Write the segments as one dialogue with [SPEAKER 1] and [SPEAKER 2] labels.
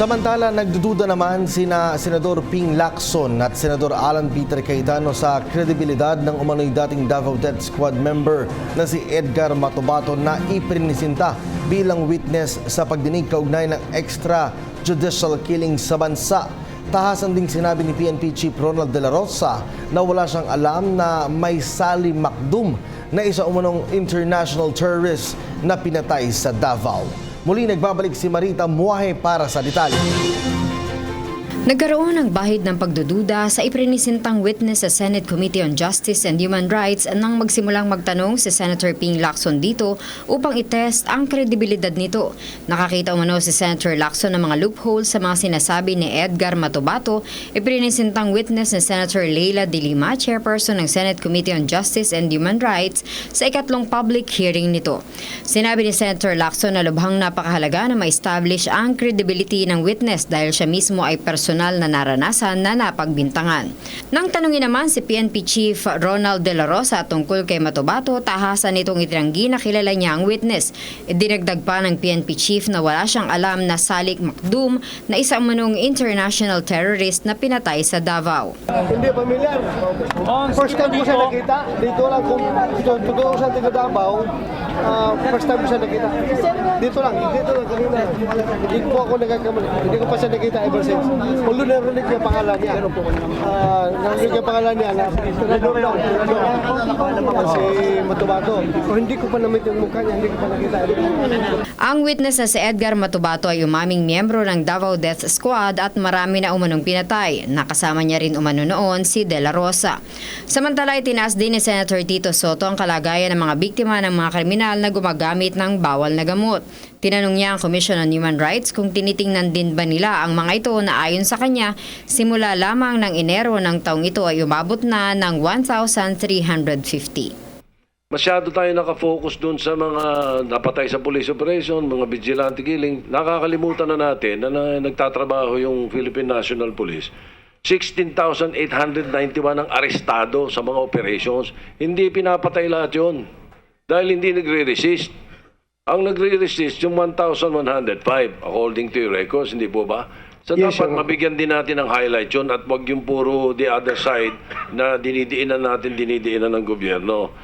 [SPEAKER 1] Samantala, nagdududa naman sina Senador Ping Lacson at Senador Alan Peter Cayetano sa kredibilidad ng umano'y dating Davao Death Squad member na si Edgar Matubato na iprinisinta bilang witness sa pagdinig kaugnay ng extrajudicial killing sa bansa. Tahasan ding sinabi ni PNP Chief Ronald De La Rosa na wala siyang alam na may Sally Macdum na isa umanong international terrorist na pinatay sa Davao. Muli nagbabalik si Marita Muahe para sa detalye.
[SPEAKER 2] Nagkaroon ng bahid ng pagdududa sa iprinisintang witness sa Senate Committee on Justice and Human Rights nang magsimulang magtanong si Senator Ping Lacson dito upang itest ang kredibilidad nito. Nakakita umano si Senator Lacson ng mga loopholes sa mga sinasabi ni Edgar Matubato, iprinisintang witness ni Senator Leila De Lima, chairperson ng Senate Committee on Justice and Human Rights, sa ikatlong public hearing nito. Sinabi ni Senator Lacson na lubhang napakahalaga na ma-establish ang credibility ng witness dahil siya mismo ay personal na naranasan na napagbintangan. Nang tanungin naman si PNP Chief Ronald De La Rosa tungkol kay Matubato, tahasan nitong itinanggi na kilala niya ang witness. Dinagdag pa ng PNP Chief na wala siyang alam na Sally Macdum na isa umanong international terrorist na pinatay sa Davao.
[SPEAKER 3] Hindi pamilyar. First time ko siya nakita. Dito lang kung totoo sa taga Davao. First time ko siya nakita. Dito lang kanina. Hindi po ako nagkakamali. Hindi ko pa siya nakita ever since. Ulo na rinig yung pangalan niya. Narinig yung pangalan niya na si Matubato. O hindi ko pa namit yung mukha niya, hindi ko pa nakita.
[SPEAKER 2] Ang witness na si Edgar Matubato ay umaming miyembro ng Davao Death Squad at marami na umanong pinatay. Nakasama niya rin umano noon si De La Rosa. Samantala, itinaas din ni Senator Tito Soto ang kalagayan ng mga biktima ng mga kriminal na gumagamit ng bawal na gamot. Tinanong niya ang Commission on Human Rights kung tinitingnan din ba nila ang mga ito na ayon sa kanya, simula lamang ng Enero ng taong ito ay umabot na ng 1,350.
[SPEAKER 4] Masyado tayo nakafocus doon sa mga napatay sa police operation, mga vigilante killing. Nakakalimutan na natin na nagtatrabaho yung Philippine National Police. 16,891 ang arestado sa mga operations. Hindi pinapatay lahat yun dahil hindi nagre-resist. Ang nagre-resist yung 1,105 according to your records, hindi po ba? So
[SPEAKER 3] Yes,
[SPEAKER 4] dapat
[SPEAKER 3] sir.
[SPEAKER 4] mabigyan din natin ng highlight yun at wag yung puro the other side na dinidiinan ng gobyerno.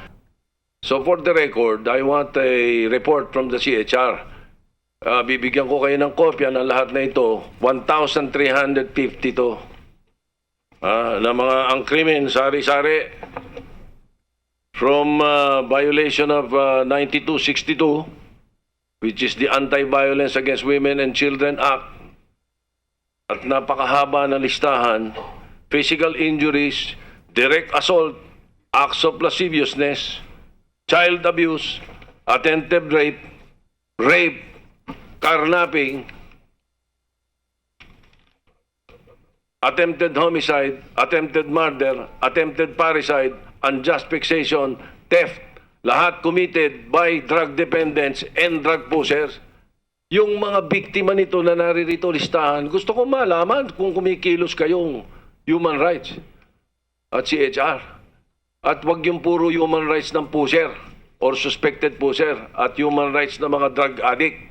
[SPEAKER 4] So for the record, I want a report from the CHR. Bibigyan ko kayo ng kopya ng lahat na ito. 1,350 to. Na mga ang krimen, sari-sari. From violation of 9262, which is the Anti-Violence Against Women and Children Act, at napakahaba na listahan, physical injuries, direct assault, acts of lasciviousness, child abuse, attempted rape, carnapping, attempted homicide, attempted murder, attempted parricide, unjust fixation, theft, lahat committed by drug dependents and drug pushers. Yung mga biktima nito na naririto listahan, gusto ko malaman kung kumikilos kayong human rights at CHR. At wag yung puro human rights ng pusher or suspected pusher at human rights ng mga drug addict.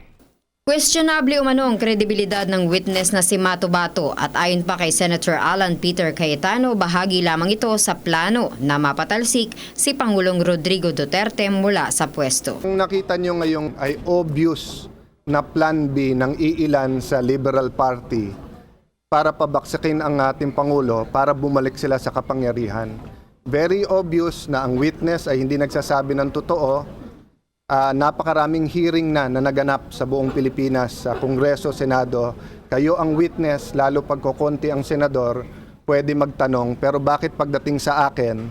[SPEAKER 2] Questionable umano ang kredibilidad ng witness na si Matubato at ayon pa kay Senator Alan Peter Cayetano, bahagi lamang ito sa plano na mapatalsik si Pangulong Rodrigo Duterte mula sa pwesto.
[SPEAKER 5] Ang nakita nyo ngayon ay obvious na plan B ng iilan sa Liberal Party para pabaksakin ang ating Pangulo para bumalik sila sa kapangyarihan. Very obvious na ang witness ay hindi nagsasabi ng totoo. Napakaraming hearing na naganap sa buong Pilipinas, sa Kongreso, Senado. Kayo ang witness, lalo pag kukonti ang senador, pwede magtanong. Pero bakit pagdating sa akin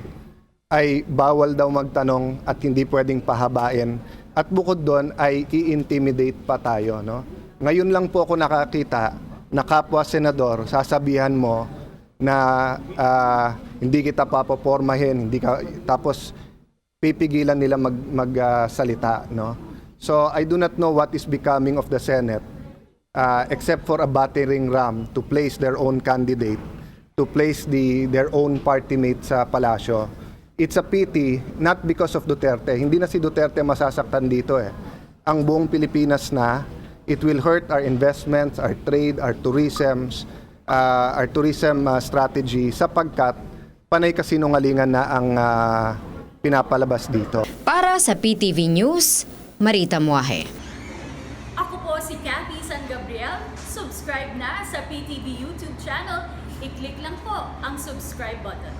[SPEAKER 5] ay bawal daw magtanong at hindi pwedeng pahabain? At bukod doon ay i-intimidate pa tayo. No? Ngayon lang po ako nakakita na kapwa senador, sasabihan mo na hindi kita papapormahin, tapos pipigilan nila magsalita, no? So I do not know what is becoming of the Senate except for a battering ram to place their own candidate, to place their own party mate sa palasyo. It's a pity, not because of Duterte. Hindi na si Duterte masasaktan dito eh. Ang buong Pilipinas na, It will hurt our investments, our trade, our tourism strategy sapagkat panay kasinungalingan na ang pinapalabas dito.
[SPEAKER 2] Para sa PTV News, Marita Muahe.
[SPEAKER 6] Ako po si Cathy San Gabriel. Subscribe na sa PTV YouTube channel. I-click lang po ang subscribe button.